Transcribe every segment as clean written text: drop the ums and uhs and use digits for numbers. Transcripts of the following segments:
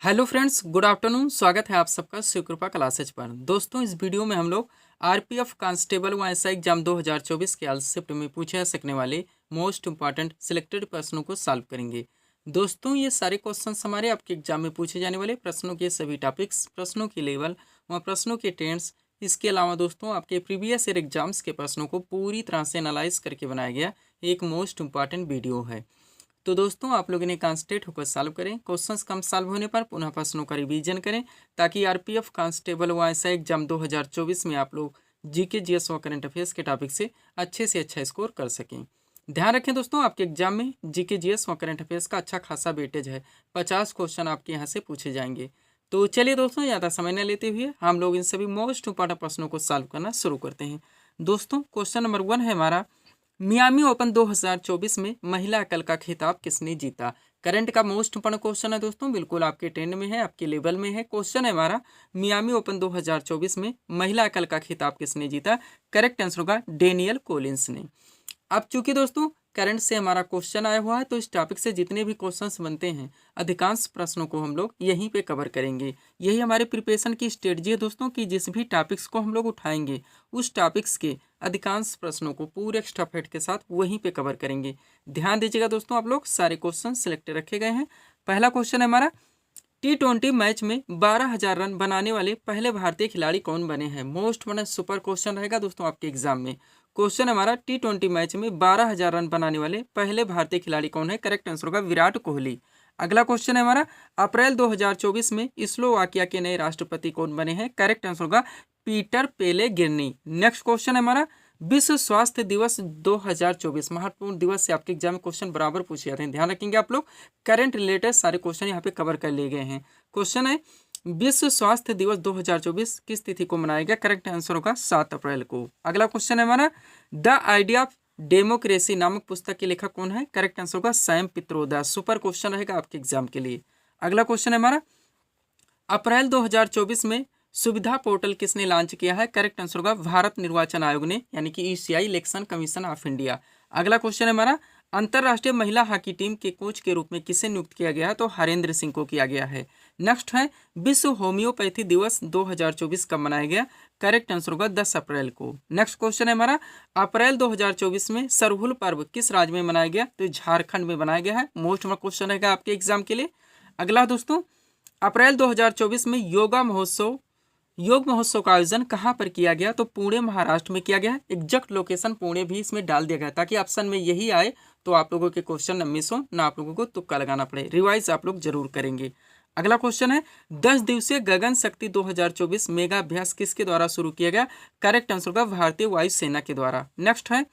Hello friends, good afternoon. स्वागत है आप सबका शिवकृपा क्लासेज पर। दोस्तों, इस वीडियो में हम लोग आरपीएफ कांस्टेबल व एसआई एग्जाम 2024 के आलशिफ्ट में पूछे जा सकने वाले मोस्ट इंपॉर्टेंट सिलेक्टेड प्रश्नों को सॉल्व करेंगे। दोस्तों, ये सारे क्वेश्चंस हमारे आपके एग्जाम में पूछे जाने वाले प्रश्नों के सभी टॉपिक्स, प्रश्नों के लेवल व प्रश्नों के टेंस, इसके अलावा दोस्तों आपके प्रीवियस ईयर एग्जाम्स के प्रश्नों को पूरी तरह से एनालाइज करके बनाया गया एक मोस्ट इंपॉर्टेंट वीडियो है। तो दोस्तों, आप लोग इन्हें कॉन्सेंट्रेट होकर सॉल्व करें। क्वेश्चंस कम सॉल्व होने पर पुनः प्रश्नों का रिवीजन करें, ताकि आरपीएफ कांस्टेबल व एसआई एग्जाम 2024 में आप लोग जीके जीएस व करंट अफेयर्स के टॉपिक से अच्छा स्कोर कर सकें। ध्यान रखें दोस्तों, आपके एग्जाम में जीके जीएस व करंट अफेयर्स का अच्छा खासा वेटेज है। 50 क्वेश्चन आपके यहाँ से पूछे जाएंगे। तो चलिए दोस्तों, ज़्यादा समय न लेते हुए हम लोग इन सभी मोस्ट इंपॉर्टेंट प्रश्नों को सॉल्व करना शुरू करते हैं। दोस्तों, क्वेश्चन नंबर 1 है हमारा, मियामी ओपन 2024 में महिला एकल का खिताब किसने जीता। करंट का मोस्ट इंपॉर्टेंट क्वेश्चन है दोस्तों, बिल्कुल आपके ट्रेंड में है, आपके लेवल में है। क्वेश्चन है हमारा, मियामी ओपन 2024 में महिला एकल का खिताब किसने जीता। करेक्ट आंसर होगा डेनियल कोलिंस ने। अब चूंकि दोस्तों करंट से हमारा क्वेश्चन आया हुआ है, तो इस टॉपिक से जितने भी क्वेश्चंस बनते हैं अधिकांश प्रश्नों को हम लोग यहीं पे कवर करेंगे। यही हमारे प्रिपरेशन की स्ट्रेटजी है दोस्तों, कि जिस भी टॉपिक्स को हम लोग उठाएंगे उस टॉपिक्स के अधिकांश प्रश्नों को पूरे एक्स्ट्रा फैक्ट के साथ वहीं पे कवर करेंगे। ध्यान दीजिएगा दोस्तों, आप लोग सारे क्वेश्चन सिलेक्ट रखे गए हैं। पहला क्वेश्चन है हमारा, T20 मैच में 12,000 रन बनाने वाले पहले भारतीय खिलाड़ी कौन बने हैं। मोस्ट वन सुपर क्वेश्चन रहेगा दोस्तों आपके एग्जाम में। क्वेश्चन हमारा, T20 मैच में 12,000 रन बनाने वाले पहले भारतीय खिलाड़ी कौन है। करेक्ट आंसर होगा विराट कोहली। अगला क्वेश्चन है हमारा, अप्रैल 2024 में स्लोवाकिया के नए राष्ट्रपति कौन बने हैं। करेक्ट आंसर होगा पीटर पेलेग्रिनी। नेक्स्ट क्वेश्चन है हमारा, विश्व स्वास्थ्य दिवस 2024 महत्वपूर्ण दिवस से आपके एग्जाम में क्वेश्चन बराबर पूछे जाते हैं। ध्यान रखेंगे आप लोग, करंट रिलेटेड सारे क्वेश्चन यहाँ पे कवर कर लिए गए हैं। क्वेश्चन है, विश्व स्वास्थ्य दिवस 2024 किस तिथि को मनाया गया। करेक्ट आंसर होगा 7 अप्रैल को। अगला क्वेश्चन है हमारा, द आइडिया ऑफ डेमोक्रेसी नामक पुस्तक के लेखक कौन है। करेक्ट आंसर होगा सैम पित्रोदा। सुपर क्वेश्चन रहेगा आपके एग्जाम के लिए। अगला क्वेश्चन है हमारा, अप्रैल 2024 में सुविधा पोर्टल किसने लॉन्च किया है। करेक्ट आंसर होगा भारत निर्वाचन आयोग ने, यानी कि ECI election commission of India. अगला क्वेश्चन है हमारा, अंतरराष्ट्रीय महिला हॉकी टीम के कोच के रूप में किसे नियुक्त किया गया है। तो हरेंद्र सिंह को किया गया है। नेक्स्ट है, विश्व होम्योपैथी दिवस 2024 कब मनाया गया। करेक्ट आंसर होगा 10 अप्रैल को। नेक्स्ट क्वेश्चन है हमारा, अप्रैल 2024 में सरहुल पर्व किस राज्य में मनाया गया। तो झारखंड में बनाया गया है। मोस्ट वन क्वेश्चन रहेगा आपके एग्जाम के लिए। अगला दोस्तों, अप्रैल 2024 में योग महोत्सव का आयोजन कहाँ पर किया गया। तो पुणे महाराष्ट्र में किया गया है। एग्जैक्ट लोकेशन पुणे भी इसमें डाल दिया गया, ताकि ऑप्शन में यही आए तो आप लोगों के क्वेश्चन न मिस हो, ना आप लोगों को तुक्का लगाना पड़े। रिवाइज आप लोग जरूर करेंगे। अगला क्वेश्चन है, 10 दिवसीय गगन शक्ति 2024 मेगा अभ्यास किसके द्वारा शुरू किया गया। करेक्ट आंसर होगा भारतीय वायुसेना के द्वारा। नेक्स्ट है,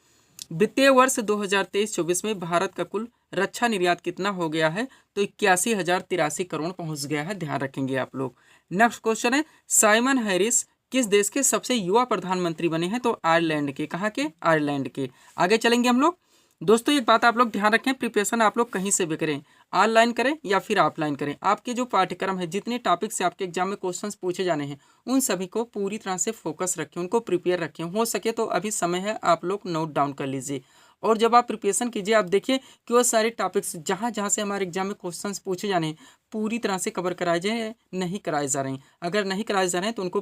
वित्तीय वर्ष 2023-24 में भारत का कुल रक्षा निर्यात कितना हो गया है। तो 81,083 करोड़ पहुंच गया है। ध्यान रखेंगे आप लोग। नेक्स्ट क्वेश्चन है, साइमन हैरिस किस देश के सबसे युवा प्रधानमंत्री बने हैं। तो आयरलैंड के। कहाँ के। आयरलैंड के। आगे चलेंगे हम लोग। दोस्तों, एक बात आप लोग ध्यान रखें, प्रिपरेशन आप लोग कहीं से भी करें, ऑनलाइन करें या फिर ऑफलाइन करें, आपके जो पाठ्यक्रम है, जितने टॉपिक से आपके एग्जाम में क्वेश्चंस पूछे जाने हैं, उन सभी को पूरी तरह से फोकस रखें, उनको प्रिपेयर रखें। हो सके तो अभी समय है, आप लोग नोट डाउन कर लीजिए। और जब आप प्रिपरेशन कीजिए, आप देखिए कि वो सारे टॉपिक्स जहाँ जहाँ से हमारे एग्जाम में क्वेश्चंस पूछे जाने हैं पूरी तरह से कवर कराए जाए, नहीं कराए जा रहे हैं। अगर नहीं कराए जा रहे हैं तो उनको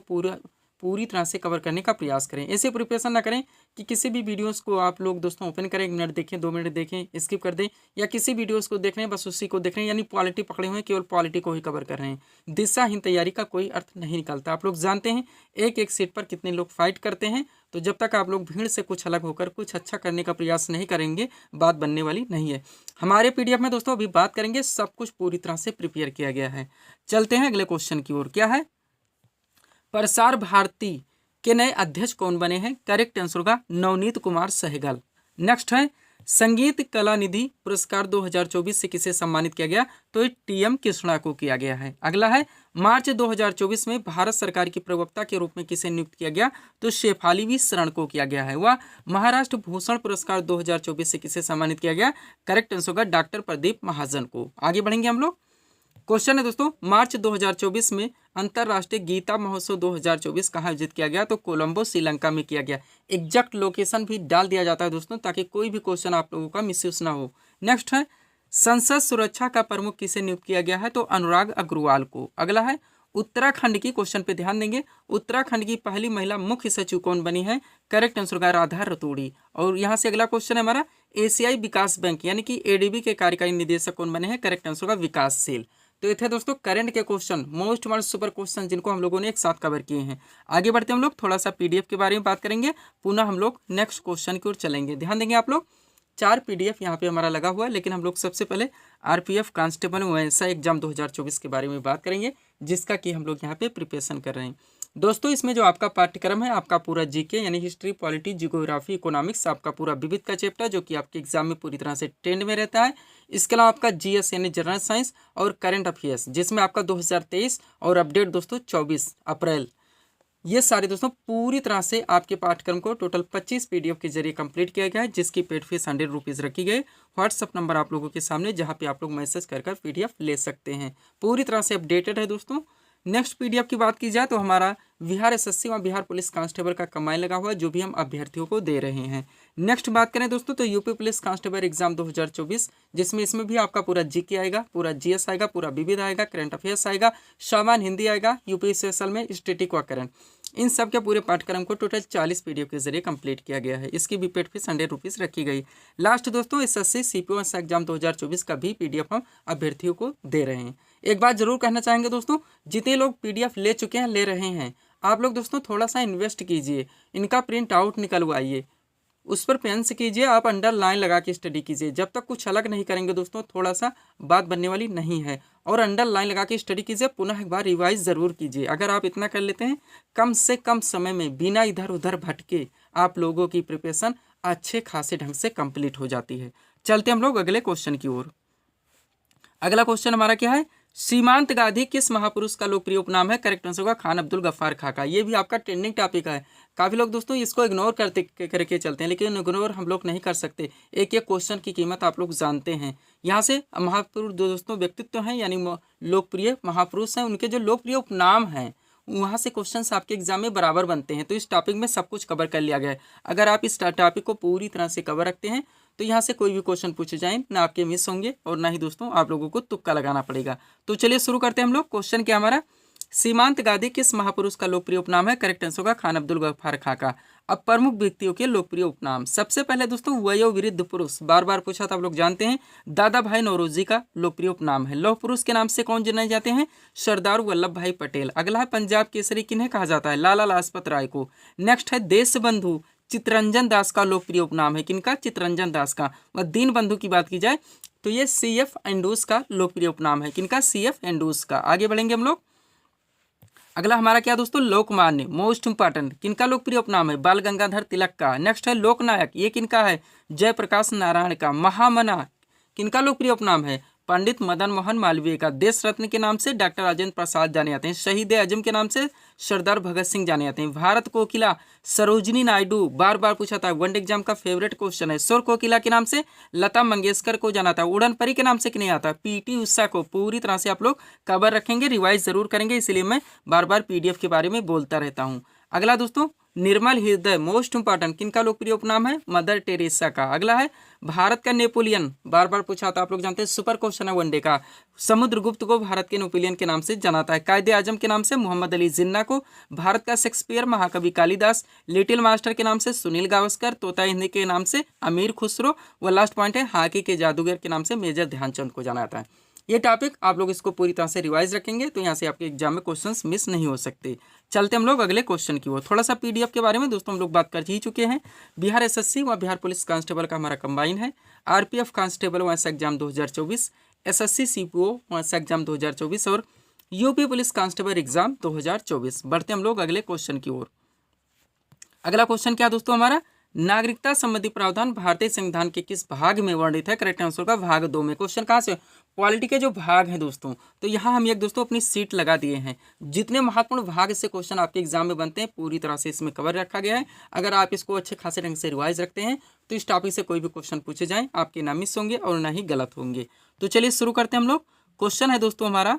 पूरी तरह से कवर करने का प्रयास करें। ऐसे प्रिपरेशन ना करें कि किसी भी वीडियोस को आप लोग दोस्तों ओपन करें, 1 मिनट देखें, 2 मिनट देखें, स्किप कर दें, या किसी वीडियोस को देख रहे हैं बस उसी को देख रहे हैं, यानी पॉलिटी पकड़े हुए हैं, केवल पॉलिटी को ही कवर कर रहे हैं। दिशाहीन तैयारी का कोई अर्थ नहीं निकलता। आप लोग जानते हैं एक एक सीट पर कितने लोग फाइट करते हैं, तो जब तक आप लोग भीड़ से कुछ अलग होकर कुछ अच्छा करने का प्रयास नहीं करेंगे, बात बनने वाली नहीं है। हमारे पीडीएफ में दोस्तों अभी बात करेंगे, सब कुछ पूरी तरह से प्रिपेयर किया गया है। चलते हैं अगले क्वेश्चन की ओर। क्या है, प्रसार भारती के नए अध्यक्ष कौन बने हैं। करेक्ट आंसर होगा नवनीत कुमार सहगल। नेक्स्ट है, संगीत कला निधि पुरस्कार 2024 से किसे सम्मानित किया गया। तो टीएम कृष्णा को किया गया है। अगला है, मार्च 2024 में भारत सरकार की प्रवक्ता के रूप में किसे नियुक्त किया गया। तो शेफाली वी शरण को किया गया है। वह महाराष्ट्र भूषण पुरस्कार 2024 से किसे सम्मानित किया गया। करेक्ट आंसर होगा डॉक्टर प्रदीप महाजन को। आगे बढ़ेंगे हम लोग। क्वेश्चन है दोस्तों, मार्च 2024 में अंतरराष्ट्रीय गीता महोत्सव 2024 कहाँ आयोजित किया गया। तो कोलंबो श्रीलंका में किया गया। एग्जैक्ट लोकेशन भी डाल दिया जाता है दोस्तों, ताकि कोई भी क्वेश्चन आप लोगों का मिसयूज ना हो। नेक्स्ट है, संसद सुरक्षा का प्रमुख किसे नियुक्त किया गया है? तो अनुराग अग्रवाल को। अगला है उत्तराखंड की, क्वेश्चन पे ध्यान देंगे। उत्तराखंड की पहली महिला मुख्य सचिव कौन बनी है? करेक्ट आंसर होगा राधा रतूड़ी। और यहाँ से अगला क्वेश्चन है हमारा, एशियाई विकास बैंक यानी कि एडीबी के कार्यकारी निदेशक कौन बने हैं? करेक्ट आंसर होगा विकासशील। तो ये थे दोस्तों करंट के question, most most super question जिनको हम लोगों ने एक साथ कवर किए हैं। आगे बढ़ते हम लोग थोड़ा सा पीडीएफ के बारे में बात करेंगे, पुनः हम लोग नेक्स्ट क्वेश्चन की ओर चलेंगे। ध्यान देंगे आप लोग, 4 पीडीएफ यहाँ पे हमारा लगा हुआ है, लेकिन हम लोग सबसे पहले आरपीएफ कांस्टेबल वैसा एग्जाम 2024 के बारे में बात करेंगे, जिसका कि हम लोग यहाँ पे प्रिपरेशन कर रहे हैं। दोस्तों इसमें जो आपका पाठ्यक्रम है, आपका पूरा जीके यानी हिस्ट्री, पॉलिटी, जियोग्राफी, इकोनॉमिक्स, आपका पूरा विविध का चैप्टर जो कि आपके एग्जाम में पूरी तरह से ट्रेंड में रहता है। इसके अलावा आपका जीएस यानी जनरल साइंस और करंट अफेयर्स, जिसमें आपका 2023 और अपडेट दोस्तों 24 अप्रैल, ये सारे दोस्तों पूरी तरह से आपके पाठ्यक्रम को टोटल 25 पीडीएफ के जरिए कंप्लीट किया गया है, जिसकी पेड फीस 100 रुपीज़ रखी गई। व्हाट्सअप नंबर आप लोगों के सामने, जहां पे आप लोग मैसेज कर पीडीएफ ले सकते हैं। पूरी तरह से अपडेटेड है दोस्तों। नेक्स्ट पीडीएफ की बात की जाए तो हमारा बिहार एसएससी व बिहार पुलिस कांस्टेबल का कमाई लगा हुआ है, जो भी हम अभ्यर्थियों को दे रहे हैं। नेक्स्ट बात करें दोस्तों तो यूपी पुलिस कांस्टेबल एग्जाम 2024, जिसमें इसमें भी आपका पूरा जीके आएगा, पूरा जीएस आएगा, पूरा विविध आएगा, करंट अफेयर्स आएगा, सामान्य हिंदी आएगा, यूपी स्पेशल में स्टैटिक व करंट, इन सब के पूरे पाठ्यक्रम को टोटल 40 पीडीएफ के जरिए कंप्लीट किया गया है। इसकी भी पेड फीस 100 रुपीज़ रखी गई। लास्ट दोस्तों एसएससी सीपीओ एग्जाम 2024 का भी पीडीएफ हम अभ्यर्थियों को दे रहे हैं। एक बात जरूर कहना चाहेंगे दोस्तों, जितने लोग पीडीएफ ले चुके हैं, ले रहे हैं, आप लोग दोस्तों थोड़ा सा इन्वेस्ट कीजिए, इनका प्रिंट आउट निकलवाइए, उस पर पेन से कीजिए, आप अंडरलाइन लगा के स्टडी कीजिए। जब तक कुछ अलग नहीं करेंगे दोस्तों, थोड़ा सा बात बनने वाली नहीं है। और अंडरलाइन लगा के स्टडी कीजिए, पुनः एक बार रिवाइज ज़रूर कीजिए। अगर आप इतना कर लेते हैं, कम से कम समय में बिना इधर उधर भटके आप लोगों की प्रिपरेशन अच्छे खासे ढंग से कंप्लीट हो जाती है। चलते हम लोग अगले क्वेश्चन की ओर। अगला क्वेश्चन हमारा क्या है? सीमांत गांधी किस महापुरुष का लोकप्रिय उपनाम है? करेक्ट आंसर होगा खान अब्दुल गफ्फार खाका। ये भी आपका ट्रेंडिंग टॉपिक है। काफ़ी लोग दोस्तों इसको इग्नोर करके चलते हैं, लेकिन इग्नोर हम लोग नहीं कर सकते। एक एक क्वेश्चन की कीमत आप लोग जानते हैं। यहाँ से महापुरुष दोस्तों व्यक्तित्व हैं, यानी लोकप्रिय महापुरुष हैं, उनके जो लोकप्रिय उपनाम हैं वहाँ से क्वेश्चंस आपके एग्जाम में बराबर बनते हैं। तो इस टॉपिक में सब कुछ कवर कर लिया गया है। अगर आप इस टॉपिक को पूरी तरह से कवर रखते हैं तो यहाँ से कोई भी क्वेश्चन पूछे जाएँ ना आपके मिस होंगे, और ना ही दोस्तों आप लोगों को तुक्का लगाना पड़ेगा। तो चलिए शुरू करते हैं हम लोग। क्वेश्चन क्या हमारा, सीमांत गांधी किस महापुरुष का लोकप्रिय उपनाम है? करेक्ट आंसर होगा खान अब्दुल गफ्फार खाका। अब प्रमुख व्यक्तियों के लोकप्रिय उपनाम, सबसे पहले दोस्तों वयोवृद्ध पुरुष, बार बार पूछा था, आप लोग जानते हैं, दादा भाई नौरोजी का लोकप्रिय उपनाम है। लौह पुरुष के नाम से कौन जाने जाते हैं? सरदार वल्लभ भाई पटेल। अगला है पंजाब केसरी किन्हें कहा जाता है? लाला लाजपत राय को। नेक्स्ट है देश बंधु चित्तरंजन दास का लोकप्रिय उपनाम है। किनका? चित्तरंजन दास का। व दीन बंधु की बात की जाए तो ये CF एंडूस का लोकप्रिय उपनाम है। किनका? CF एंडूस का। आगे बढ़ेंगे हम लोग। अगला हमारा क्या दोस्तों? लोकमान्य, मोस्ट इंपॉर्टेंट, किनका लोकप्रिय उपनाम है? बाल गंगाधर तिलक का। नेक्स्ट है लोकनायक, ये किनका है? जयप्रकाश नारायण का। महामना किनका लोकप्रिय उपनाम है? पंडित मदन मोहन मालवीय का। देश रत्न के नाम से डॉक्टर राजेंद्र प्रसाद जाने जाते हैं। शहीद आजम के नाम से सरदार भगत सिंह जाने जाते हैं। भारत कोकिला सरोजिनी नायडू, बार बार पूछा था, वनडे एग्जाम का फेवरेट क्वेश्चन है। शोर कोकिला के नाम से लता मंगेशकर को जाना था। उड़न परी के नाम से किन्हें आता? PT उषा को। पूरी तरह से आप लोग कवर रखेंगे, रिवाइज जरूर करेंगे, इसलिए मैं बार बार PDF के बारे में बोलता रहता हूँ। अगला दोस्तों निर्मल हृदय, मोस्ट इंपॉर्टेंट, किनका लोकप्रिय उपनाम है? मदर टेरेसा का। अगला है भारत का नेपोलियन, बार बार पूछा था, आप लोग जानते हैं, सुपर क्वेश्चन है वनडे का। समुद्रगुप्त को भारत के नेपोलियन के नाम से जानाता है। कायदे आजम के नाम से मोहम्मद अली जिन्ना को। भारत का शेक्सपियर महाकवि कालिदास। लिटिल मास्टर के नाम से सुनील गावस्कर। तोता हिंदी के नाम से अमीर खुसरो। व लास्ट पॉइंट है हॉकी के जादूगर के नाम से मेजर ध्यानचंद को जाना जाता है। ये टॉपिक आप लोग इसको पूरी तरह से रिवाइज रखेंगे तो यहाँ से आपके एग्जाम में क्वेश्चंस मिस नहीं हो सकते। चलते हम लोग अगले क्वेश्चन की ओर। थोड़ा सा PDF के बारे में दोस्तों हम लोग बात कर ही चुके हैं। बिहार SSC व बिहार पुलिस कांस्टेबल का हमारा कंबाइन है। RPF कांस्टेबल वैसा एग्जाम 2024, SSC CPO वैसा एग्जाम 2024 और यूपी पुलिस कांस्टेबल एग्जाम 2024। बढ़ते हम लोग अगले क्वेश्चन की ओर। अगला क्वेश्चन क्या दोस्तों हमारा, नागरिकता संबंधी प्रावधान भारतीय संविधान के किस भाग में वर्णित है? करेक्ट आंसर का भाग 2 में। क्वेश्चन कहाँ से? पॉलिटी के जो भाग हैं दोस्तों, तो यहाँ हम एक दोस्तों अपनी सीट लगा दिए हैं। जितने महत्वपूर्ण भाग से क्वेश्चन आपके एग्जाम में बनते हैं पूरी तरह से इसमें कवर रखा गया है। अगर आप इसको अच्छे खासे ढंग से रिवाइज रखते हैं तो इस टॉपिक से कोई भी क्वेश्चन पूछे जाएँ आपके ना मिस होंगे और ना ही गलत होंगे। तो चलिए शुरू करते हैं हम लोग। क्वेश्चन है दोस्तों हमारा,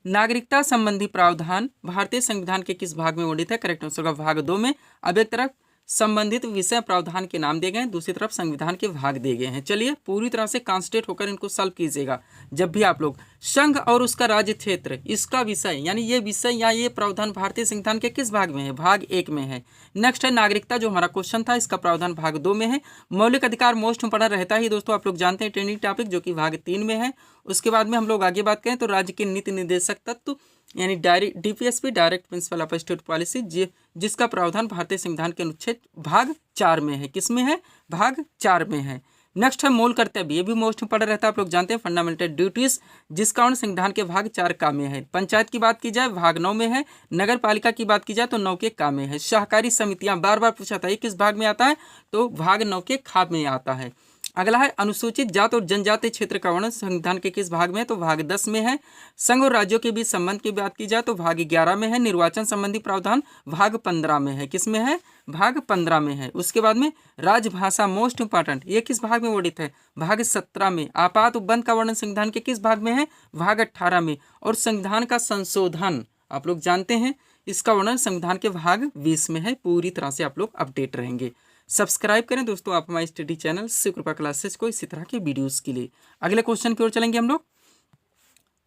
नागरिकता संबंधी प्रावधान भारतीय संविधान के किस भाग में वर्णित है? करेक्ट आंसर का भाग 2 में। अब एक तरफ संबंधित विषय प्रावधान के नाम दिए गए हैं, दूसरी तरफ संविधान के भाग दिए गए हैं। चलिए पूरी तरह से कॉन्सेंट्रेट होकर इनको सॉल्व कीजिएगा। जब भी आप लोग संघ और उसका राज्य क्षेत्र, इसका विषय यानी ये विषय या ये प्रावधान भारतीय संविधान के किस भाग में है? भाग 1 में है। नेक्स्ट है नागरिकता, जो हमारा क्वेश्चन था, इसका प्रावधान भाग 2 में है। मौलिक अधिकार मोस्ट इंपोर्टेंट रहता ही दोस्तों, आप लोग जानते हैं, ट्रेंडिंग टॉपिक, जो कि भाग 3 में है। उसके बाद में हम लोग आगे बात करें तो राज्य के नीति निर्देशक तत्व यानी DPSP, direct principle of state policy, जिसका प्रावधान भारतीय संविधान के अनुच्छेद भाग 4 में है। किस में है? भाग 4 में है। नेक्स्ट है मूल कर्तव्य, ये भी मोस्ट इंपोर्टेंट रहता है, आप लोग जानते हैं, फंडामेंटल ड्यूटीज, जिसका उन संविधान के भाग 4 का में है। पंचायत की बात की जाए भाग 9 में है। नगर पालिका की बात की जाए तो 9 के का में है। सहकारी समितियां, बार बार पूछा था ये किस भाग में आता है, तो भाग 9 के खा में आता है। अगला है अनुसूचित जात और जनजाति क्षेत्र का वर्णन संविधान के किस भाग में है, तो भाग 10 में है। संघ और राज्यों के बीच संबंध की बात की जाए तो भाग 11 में है। निर्वाचन संबंधी प्रावधान भाग 15 में है। किस में है? भाग 15 में है। उसके बाद में राजभाषा मोस्ट इंपॉर्टेंट, ये किस भाग में वर्णित है? भाग 17 में। आपात उपबंध का वर्णन संविधान के किस भाग में है? भाग 18 में। और संविधान का संशोधन आप लोग जानते हैं, इसका वर्णन संविधान के भाग 20 में है। पूरी तरह से आप लोग अपडेट रहेंगे। सब्सक्राइब करें दोस्तों आप हमारे स्टडी चैनल शिव कृपा क्लासेस को इसी तरह के वीडियोस के लिए। अगले क्वेश्चन की ओर चलेंगे हम लोग।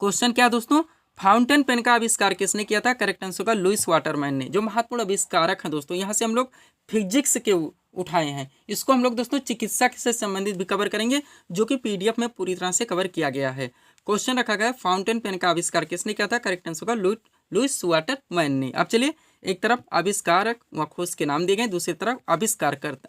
क्वेश्चन क्या है दोस्तों? फाउंटेन पेन का आविष्कार किसने किया था? करेक्ट आंसर होगा लुईस वाटरमैन ने, जो महत्वपूर्ण आविष्कारक हैं दोस्तों। यहाँ से हम लोग फिजिक्स के उठाए हैं, इसको हम लोग दोस्तों चिकित्सा से संबंधित भी कवर करेंगे, जो कि PDF में पूरी तरह से कवर किया गया है। क्वेश्चन रखा गया फाउंटेन पेन का आविष्कार किसने किया था? करेक्ट आंसर होगा लुईस वाटरमैन ने। अब चलिए, एक तरफ आविष्कारक व खोज के नाम दिए गए, दूसरी तरफ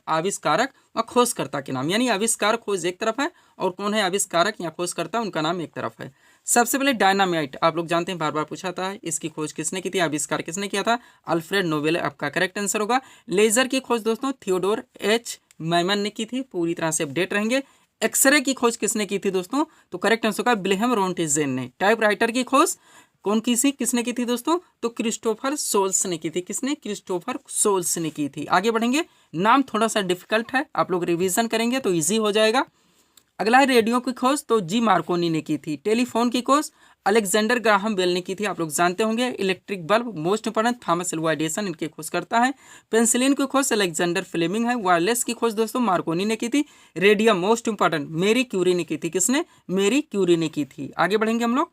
आविष्कारक व खोजकर्ता के नाम, यानी आविष्कार खोज एक तरफ है और कौन है आविष्कारक या खोजकर्ता, उनका नाम एक तरफ है। सबसे पहले डायनामाइट, आप लोग जानते हैं, बार बार पूछा था, इसकी खोज किसने की थी, आविष्कार किसने किया था? अल्फ्रेड नोबेल आपका करेक्ट आंसर होगा। लेजर की खोज दोस्तों थियोडोर H मैमन ने की थी। पूरी तरह से अपडेट रहेंगे। एक्सरे की खोज किसने की थी दोस्तों? तो करेक्ट आंसर होगा विल्हेम रोंटिजेन ने। टाइपराइटर की खोज कौन किसने की थी दोस्तों? तो क्रिस्टोफर सोल्स ने की थी। किसने? क्रिस्टोफर सोल्स ने की थी। आगे बढ़ेंगे। नाम थोड़ा सा डिफिकल्ट है, आप लोग रिवीजन करेंगे तो इजी हो जाएगा। अगला है रेडियो की खोज, तो जी मार्कोनी ने की थी। टेलीफोन की खोज अलेक्जेंडर ग्राहम बेल ने की थी, आप लोग जानते होंगे। Electric bulb most important Thomas Alva Edison इनकी खोज करता है। पेंसिलिन की खोज अलेक्जेंडर फ्लेमिंग है। वायरलेस की खोज दोस्तों मार्कोनी ने की थी। Radium most important Marie Curie ने की थी। किसने? मेरी क्यूरी ने की थी। आगे बढ़ेंगे हम लोग।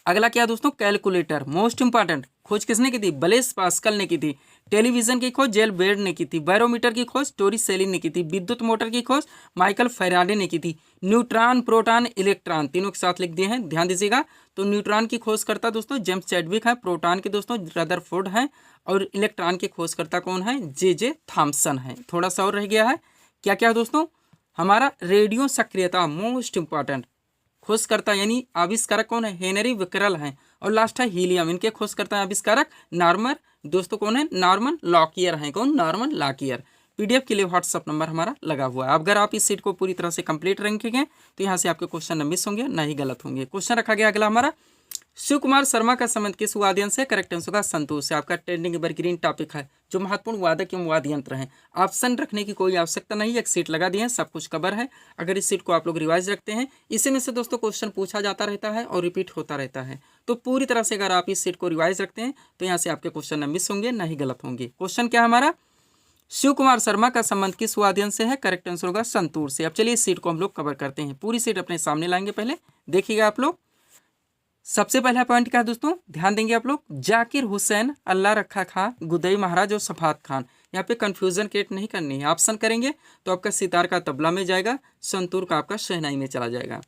अगला क्या दोस्तों? कैलकुलेटर मोस्ट इंपॉर्टेंट खोज किसने की थी? ब्लेस पास्कल ने की थी। टेलीविजन की खोज जेल बेर्ड ने की थी। बैरोमीटर की खोज टोरी सेलिन ने की थी। विद्युत मोटर की खोज माइकल फैराडे ने की थी। न्यूट्रॉन, प्रोटॉन, इलेक्ट्रॉन तीनों के साथ लिख दिए हैं, ध्यान दीजिएगा। तो न्यूट्रॉन की खोजकर्ता दोस्तों जेम्स चैडविक है। प्रोटॉन के दोस्तों रदरफोर्ड हैं। और इलेक्ट्रॉन के खोजकर्ता कौन है? जे थॉमसन है। थोड़ा सा और रह गया है, क्या क्या दोस्तों? हमारा रेडियो सक्रियता मोस्ट इंपॉर्टेंट खोजकर्ता यानी आविष्कारक कौन है? हेनरी विकरल हैं। और लास्ट है हीलियम, इनके खोजकर्ता आविष्कारक नॉर्मन दोस्तों कौन है? नॉर्मन लॉकियर हैं। कौन? Norman Lockyer. PDF के लिए व्हाट्सअप नंबर हमारा लगा हुआ है। अगर आप इस सीट को पूरी तरह से कंप्लीट रखेंगे तो यहाँ से आपके क्वेश्चन न मिस होंगे, ना ही गलत होंगे। क्वेश्चन रखा गया अगला हमारा, शिव कुमार शर्मा का संबंध किस वाद्य यंत्र से? करेक्ट आंसर होगा संतूर से। आपका ट्रेंडिंग एवरग्रीन टॉपिक है, जो महत्वपूर्ण वादक एवं वाद्य यंत्र हैं। ऑप्शन रखने की कोई आवश्यकता नहीं, एक सीट लगा दिए हैं, सब कुछ कवर है। अगर इस सीट को आप लोग रिवाइज रखते हैं, इसी में से दोस्तों क्वेश्चन पूछा जाता रहता है और रिपीट होता रहता है। तो पूरी तरह से अगर आप इस सीट को रिवाइज रखते हैं तो यहाँ से आपके क्वेश्चन न मिस होंगे, ना ही गलत होंगे। क्वेश्चन क्या है हमारा? शिव कुमार शर्मा का संबंध किस वाद्य यंत्र से है? करेक्ट आंसर होगा संतूर से। अब चलिए इस सीट को हम लोग कवर करते हैं। पूरी सीट अपने सामने लाएंगे, पहले देखिएगा आप लोग। सबसे पहला पॉइंट क्या है दोस्तों? ध्यान देंगे आप लोग। जाकिर हुसैन, अल्लाह रखा खां, गुदई महाराज और सफात खान। यहाँ पे कंफ्यूजन क्रिएट नहीं करनी है। ऑप्शन करेंगे तो आपका सितार का तबला में जाएगा, संतूर का आपका शहनाई में चला जाएगा।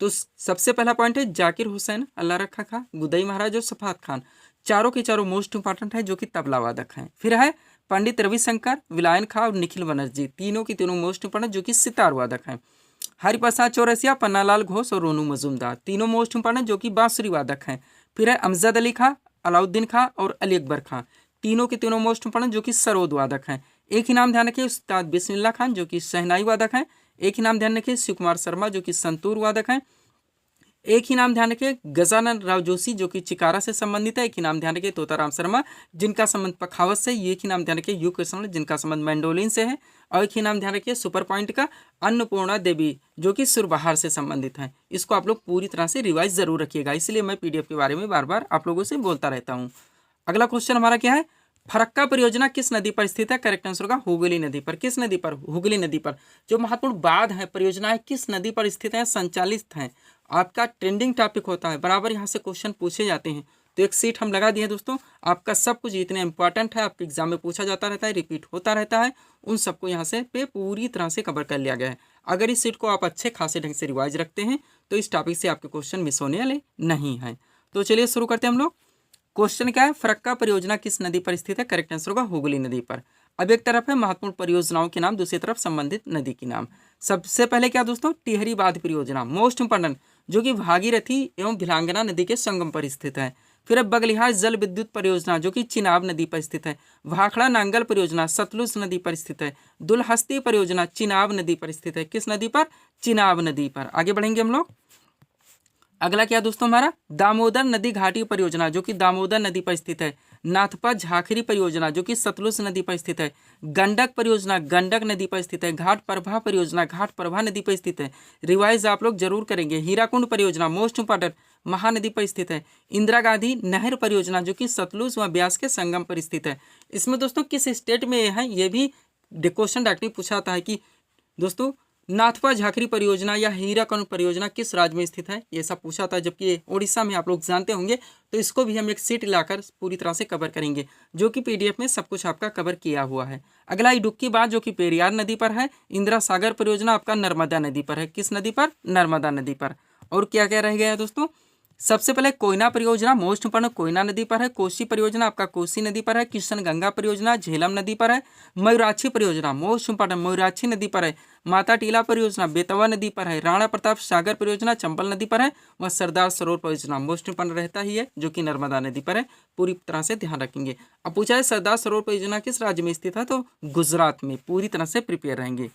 तो सबसे पहला पॉइंट है जाकिर हुसैन, अल्लाह रखा खां, गुदई महाराज और सफात खान। चारों के चारों मोस्ट इंपॉर्टेंट है, जो कि तबला वादक हैं। फिर है पंडित रविशंकर, विलायन खां और निखिल बनर्जी, तीनों की तीनों मोस्ट इंपॉर्टेंट, जो कि सितार वादक हैं। हरिप्रसाद चौरसिया, पन्नालाल घोष और रोनू मजूमदार, तीनों मोस्ट इंपॉर्टेंट, जो कि बांसुरी वादक हैं। फिर है अमजद अली खां, अलाउद्दीन खां और अली अकबर खां, तीनों के तीनों मोस्ट इंपॉर्टेंट, जो कि सरोद वादक हैं। एक ही नाम ध्यान रखिए, उस्ताद बिस्मिल्लाह खान, जो कि शहनाई वादक हैं। एक ही नाम ध्यान रखिए, शिव कुमार शर्मा, जो कि संतूर वादक हैं। एक ही नाम ध्यान रखिए, गजानन राव जोशी, जो कि चिकारा से संबंधित है। एक ही नाम ध्यान रखिए, तोताराम शर्मा, जिनका संबंध पखावत से। एक ही नाम ध्यान रखिए, यू कृष्ण, जिनका संबंध मैंडोलिन से है। और एक ही नाम ध्यान रखिए सुपर पॉइंट का, अन्नपूर्णा देवी, जो कि सुरबहार से संबंधित हैं। इसको आप लोग पूरी तरह से रिवाइज जरूर रखिएगा, इसलिए मैं PDF के बारे में बार बार आप लोगों से बोलता रहता हूँ। अगला क्वेश्चन हमारा क्या है? फरक्का परियोजना किस नदी पर स्थित है? करेक्ट आंसर होगा हुगली नदी पर। किस नदी पर? हुगली नदी पर। जो महत्वपूर्ण बांध है, परियोजनाएं किस नदी पर स्थित है? संचालित हैं। आपका ट्रेंडिंग टॉपिक होता है, बराबर यहाँ से क्वेश्चन पूछे जाते हैं। तो एक सीट हम लगा दिए दोस्तों। आपका सब कुछ इतने इंपॉर्टेंट है, आपके एग्जाम में पूछा जाता रहता है, रिपीट होता रहता है, उन सबको यहाँ से पे पूरी तरह से कवर कर लिया गया है। अगर इस सीट को आप अच्छे खासे ढंग से रिवाइज रखते हैं तो इस टॉपिक से आपके क्वेश्चन मिस होने वाले नहीं हैं। तो चलिए शुरू करते हैं हम लोग। क्वेश्चन क्या है? फरक्का परियोजना किस नदी पर स्थित है? करेक्ट आंसर होगा हुगली नदी पर। अब एक तरफ है महत्वपूर्ण परियोजनाओं के नाम, दूसरी तरफ संबंधित नदी के नाम। सबसे पहले क्या दोस्तों? टिहरी बांध परियोजना, मोस्ट इंपॉर्टेंट, जो कि भागीरथी एवं भिलांगना नदी के संगम पर स्थित है। फिर अब बगलिहार जल विद्युत परियोजना, जो कि चिनाब नदी पर स्थित है। भाखड़ा नांगल परियोजना सतलुज नदी पर स्थित है। दुलहस्ती परियोजना चिनाब नदी पर स्थित है। किस नदी पर? चिनाब नदी पर। आगे बढ़ेंगे हम लोग। अगला क्या दोस्तों हमारा? दामोदर नदी घाटी परियोजना, जो कि दामोदर नदी पर स्थित है। नाथपा झाखरी परियोजना, जो कि सतलुज नदी पर स्थित है। गंडक परियोजना गंडक नदी पर स्थित है। घाट प्रभा परियोजना घाट प्रभा नदी पर स्थित है। रिवाइज आप लोग जरूर करेंगे। हीराकुंड परियोजना मोस्ट इंपॉर्टेंट, महानदी पर स्थित है। इंदिरा गांधी नहर परियोजना, जो कि सतलुज व ब्यास के संगम पर स्थित है। इसमें दोस्तों किस स्टेट में है, ये भी क्वेश्चन डायरेक्टली पूछा था कि दोस्तों नाथपा झाखरी परियोजना या हीराकुंड परियोजना किस राज्य में स्थित है, ये सब पूछा था, जबकि ये उड़ीसा में आप लोग जानते होंगे। तो इसको भी हम एक सीट लाकर पूरी तरह से कवर करेंगे, जो कि पीडीएफ में सब कुछ आपका कवर किया हुआ है। अगला इडुक्की बांध, जो कि पेरियार नदी पर है। इंदिरा सागर परियोजना आपका नर्मदा नदी पर है। किस नदी पर? नर्मदा नदी पर। और क्या क्या रह गया है दोस्तों? सबसे पहले कोयना परियोजना मोस्ट इंपॉर्टेंट, कोयना नदी पर है। कोसी परियोजना आपका कोसी नदी पर है। किशन गंगा परियोजना झेलम नदी पर है। मयूराक्षी परियोजना मोस्ट इंपॉर्टेंट, मयूराक्षी नदी पर है। माता टीला परियोजना बेतवा नदी पर है। राणा प्रताप सागर परियोजना चंबल नदी पर है। वह सरदार सरोवर परियोजना मोस्ट इंपॉर्टेंट रहता ही है, जो कि नर्मदा नदी पर है। पूरी तरह से ध्यान रखेंगे। अब पूछा है सरदार सरोवर परियोजना किस राज्य में स्थित है, तो गुजरात में। पूरी तरह से प्रिपेयर रहेंगे।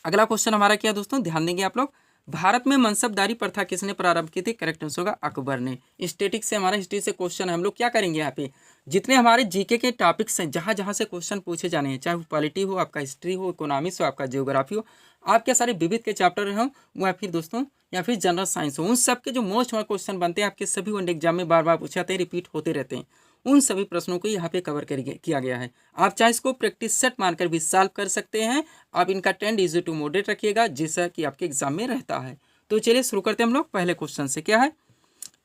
अगला क्वेश्चन हमारा क्या दोस्तों, ध्यान देंगे आप लोग। भारत में मनसबदारी प्रथा किसने प्रारंभ की थी? करेक्ट आंसर होगा अकबर ने। स्टैटिक से हमारा हिस्ट्री से क्वेश्चन है, हम लोग क्या करेंगे यहाँ पे, जितने हमारे जीके के टॉपिक्स हैं, जहाँ जहाँ से क्वेश्चन पूछे जाने हैं, चाहे वो पॉलिटी हो, आपका हिस्ट्री हो, इकोनॉमिक्स हो, आपका जियोग्राफी हो, आपके सारे विविध के चैप्टर हों, या फिर दोस्तों या फिर जनरल साइंस हो, उन सब के जो मोस्ट क्वेश्चन बनते हैं आपके सभी वन एग्जाम में बार बार पूछे जाते हैं, रिपीट होते रहते हैं, उन सभी प्रश्नों को यहाँ पे कवर किया गया है। आप चाहे इसको प्रैक्टिस सेट मानकर भी सॉल्व कर सकते हैं। आप इनका ट्रेंड इजी टू मॉडरेट रखिएगा, जैसा कि आपके एग्जाम में रहता है। तो चलिए शुरू करते हैं हम लोग पहले क्वेश्चन से। क्या है?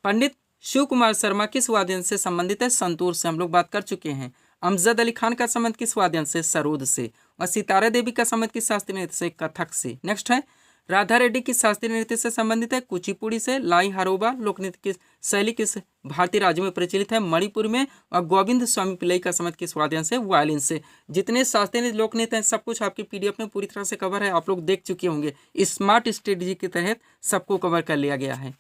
पंडित शिव कुमार शर्मा किस वाद्ययंत्र से संबंधित है? संतूर से, हम लोग बात कर चुके हैं। अमजद अली खान का संबंध किस वाद्ययंत्र से? सरोद से। और सितारा देवी का संबंध किस शास्त्रीय नृत्य से? कथक से। नेक्स्ट है राधा रेड्डी किस शास्त्रीय नृत्य से संबंधित है? कुचिपुड़ी से। लाई हरोबा लोक नृत्य की शैली किस भारतीय राज्यों में प्रचलित है? मणिपुर में। और गोविंद स्वामी पिल्लई का संबंध किस वाद्ययंत्र से? वायलिन से। जितने शास्त्रीय लोक नृत्य हैं सब कुछ आपके पीडीएफ में पूरी तरह से कवर है, आप लोग देख चुके होंगे। स्मार्ट स्ट्रेटजी के तहत सबको कवर कर लिया गया है।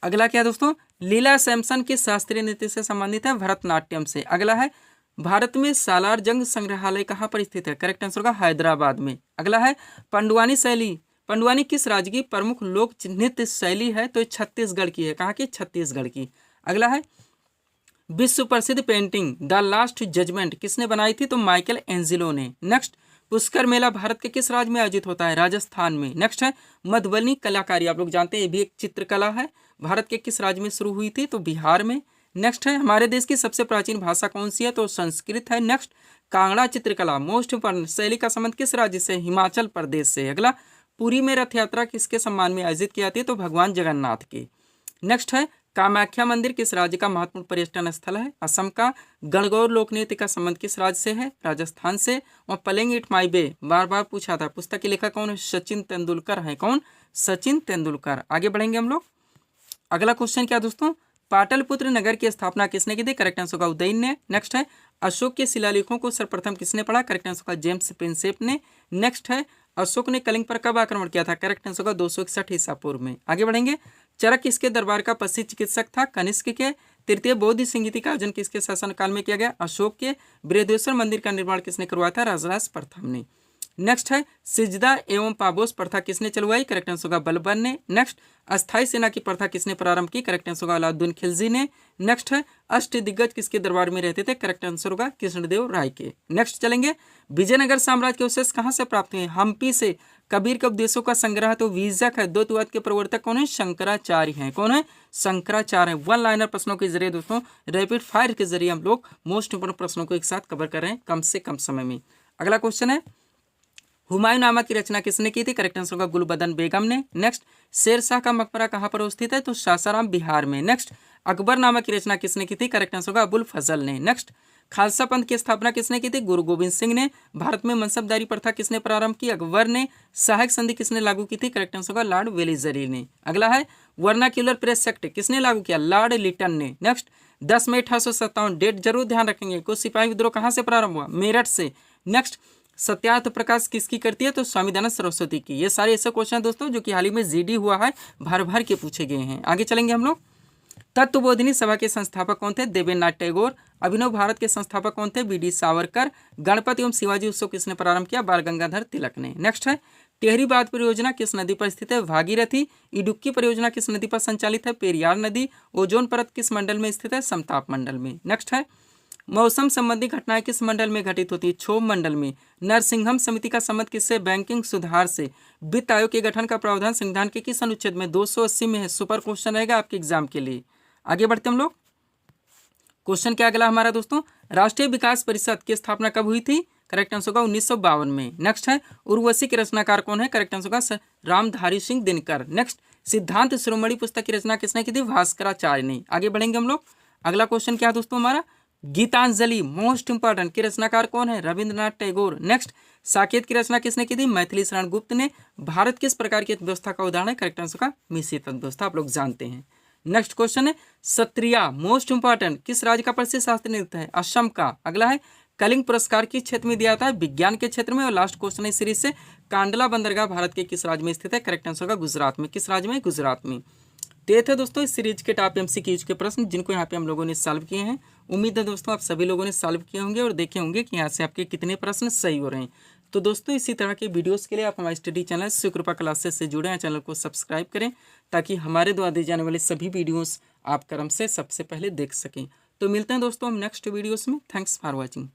अगला क्या दोस्तों? लीला सैमसन किस शास्त्रीय नृत्य से संबंधित है? भरतनाट्यम से। अगला है भारत में सालार जंग संग्रहालय कहाँ पर स्थित है? करेक्ट आंसर होगा हैदराबाद में। अगला है पंडवानी शैली, पंडवानी किस राज्य की प्रमुख लोक नृत्य शैली है? तो छत्तीसगढ़ की है। कहाँ की? छत्तीसगढ़ की। अगला है विश्व प्रसिद्ध पेंटिंग द लास्ट जजमेंट किसने बनाई थी? तो माइकल एंजिलो ने। नेक्स्ट पुष्कर मेला भारत के किस राज्य में आयोजित होता है? राजस्थान में। नेक्स्ट है मधुबनी कलाकारी, आप लोग जानते हैं ये भी एक चित्रकला है, भारत के किस राज्य में शुरू हुई थी? तो बिहार में। नेक्स्ट है हमारे देश की सबसे प्राचीन भाषा कौन सी है? तो संस्कृत है। नेक्स्ट कांगड़ा चित्रकला मोस्ट इंपॉर्टेंट, शैली का संबंध किस राज्य से? हिमाचल प्रदेश से। अगला पुरी में रथ यात्रा किसके सम्मान में आयोजित की जाती है? तो भगवान जगन्नाथ की। नेक्स्ट है कामाख्या मंदिर किस राज्य का महत्वपूर्ण पर्यटन स्थल है? असम का। गणगौर लोक नृत्य का संबंध किस राज्य से है? राजस्थान से। और प्लेइंग इट माई वे बार बार पूछा था, पुस्तक के लेखक कौन है? सचिन तेंदुलकर है। कौन? सचिन तेंदुलकर। आगे बढ़ेंगे हम लोग। अगला क्वेश्चन क्या दोस्तों? पाटलिपुत्र नगर की स्थापना किसने की थी? करेक्ट आंसर होगा उदयन ने। नेक्स्ट है अशोक के शिलालेखों को सर्वप्रथम किसने पढ़ा? करेक्ट आंसर होगा जेम्स प्रिंसेप ने। नेक्स्ट है अशोक ने कलिंग पर कब आक्रमण किया था? करेक्ट आंसर होगा 261 ईसा पूर्व में। आगे बढ़ेंगे। चरक किसके दरबार का प्रसिद्ध चिकित्सक था? कनिष्क के। तृतीय बौद्ध संगीति का आयोजन किसके शासनकाल में किया गया? अशोक के। बृहदेश्वर मंदिर का निर्माण किसने करवाया था? राजराज प्रथम ने। नेक्स्ट है सिजदा एवं पाबोस प्रथा किसने चलवाई? करेक्ट आंसर होगा बलबन ने। नेक्स्ट अस्थाई सेना की प्रथा किसने प्रारंभ की? करेक्ट आंसर होगा अलाउद्दीन खिलजी ने। नेक्स्ट है अष्ट दिग्गज किसके दरबार में रहते थे? करेक्ट आंसर होगा कृष्णदेव राय के। नेक्स्ट चलेंगे विजयनगर साम्राज्य के अवशेष कहाँ से प्राप्त हुए? हम्पी से। कबीर के उपदेशों का संग्रह तो वीजक है। द्वैतवाद के प्रवर्तक कौन है? शंकराचार्य हैं। कौन है? शंकराचार्य हैं। वन लाइनर प्रश्नों के जरिए दोस्तों, रैपिड फायर के जरिए हम लोग मोस्ट इंपोर्टेंट प्रश्नों को एक साथ कवर कर रहे हैं कम से कम समय में। अगला क्वेश्चन है, हुमायूंनामा की रचना किसने की थी? करेक्ट आंसर होगा गुलबदन बेगम ने। नेक्स्ट, शेरशाह का मकबरा कहाँ पर स्थित है? तो सासाराम बिहार में। नेक्स्ट, अकबरनामा की रचना किसने की थी? करेक्ट आंसर होगा अबुल फजल ने। नेक्स्ट, खालसा पंथ की स्थापना किसने की थी? गुरु गोविंद सिंह ने। भारत में मनसबदारी प्रथा किसने प्रारंभ की? अकबर ने। सहायक संधि किसने लागू की थी? करेक्ट आंसर होगा लॉर्ड वेलिसली ने। अगला है, वर्नाक्यूलर प्रेस एक्ट किसने लागू किया? लॉर्ड लिटन ने। नेक्स्ट, 10 मई 1857, डेट जरूर ध्यान रखेंगे। कुछ सिपाही विद्रोह कहाँ से प्रारंभ हुआ? मेरठ से। नेक्स्ट, सत्यार्थ प्रकाश किसकी करती है? तो स्वामी दयानंद सरस्वती की। ये सारे ऐसे क्वेश्चन दोस्तों जो कि हाल ही में जीडी हुआ है, भर भर के पूछे गए हैं। आगे चलेंगे हम लोग। तत्वबोधिनी सभा के संस्थापक कौन थे? देवेंद्रनाथ टैगोर। अभिनव भारत के संस्थापक कौन थे? B D Savarkar. गणपति एवं शिवाजी उत्सव किसने प्रारंभ किया? बाल गंगाधर तिलक ने। नेक्स्ट है, टिहरी बांध परियोजना किस नदी पर स्थित है? भागीरथी। इडुक्की परियोजना किस नदी पर संचालित है? पेरियार नदी। ओजोन परत किस मंडल में स्थित है? समताप मंडल में। नेक्स्ट है, मौसम संबंधी घटनाएं किस मंडल में घटित होती है? क्षोभ मंडल में। नरसिंघम समिति का संबंध किससे? बैंकिंग सुधार से। वित्त आयोग के गठन का प्रावधान संविधान के किस अनुच्छेद में? 280 में है। सुपर क्वेश्चन रहेगा आपके एग्जाम के लिए। आगे बढ़ते हम लोग। क्वेश्चन क्या अगला हमारा दोस्तों, राष्ट्रीय विकास परिषद की स्थापना कब हुई थी? करेक्ट आंसर होगा 1952 में। नेक्स्ट है, उर्वशी के रचनाकार कौन है? करेक्ट आंसर होगा रामधारी सिंह दिनकर। नेक्स्ट, सिद्धांत शिरोमणि पुस्तक की रचना किसने की थी? भास्कराचार्य ने। आगे बढ़ेंगे हम लोग। अगला क्वेश्चन क्या है दोस्तों हमारा, गीतांजलि मोस्ट इंपॉर्टेंट के रचनाकार कौन है? रविंद्रनाथ टैगोर। नेक्स्ट, साकेत की रचना किसने की थी? मैथिली शरण गुप्त ने। भारत किस प्रकार की अर्थव्यवस्था का उदाहरण है? करेक्ट आंसर का मिश्रित अर्थव्यवस्था, आप लोग जानते हैं। नेक्स्ट क्वेश्चन है, सत्रिया मोस्ट इंपॉर्टेंट किस राज्य का प्रसिद्ध शास्त्रीय नृत्य है? असम का। अगला है, कलिंग पुरस्कार किस क्षेत्र में दिया जाता है? विज्ञान के क्षेत्र में। और लास्ट क्वेश्चन है इस सीरीज से, कांडला बंदरगाह भारत के किस राज्य में स्थित है? करेक्ट आंसर होगा गुजरात में। किस राज्य में? गुजरात में। तो ये थे दोस्तों इस सीरीज के टॉप एमसीक्यूज के प्रश्न जिनको यहाँ पे हम लोगों ने सॉल्व किए हैं। उम्मीद है दोस्तों आप सभी लोगों ने सॉल्व किए होंगे और देखे होंगे कि यहाँ से आपके कितने प्रश्न सही हो रहे हैं। तो दोस्तों इसी तरह के वीडियोस के लिए आप हमारे स्टडी चैनल शिवकृपा क्लासेस से जुड़े हैं। चैनल को सब्सक्राइब करें ताकि हमारे द्वारा दिए जाने वाले सभी वीडियोस आप क्रम से सबसे पहले देख सकें। तो मिलते हैं दोस्तों हम नेक्स्ट वीडियोस में। Thanks for watching.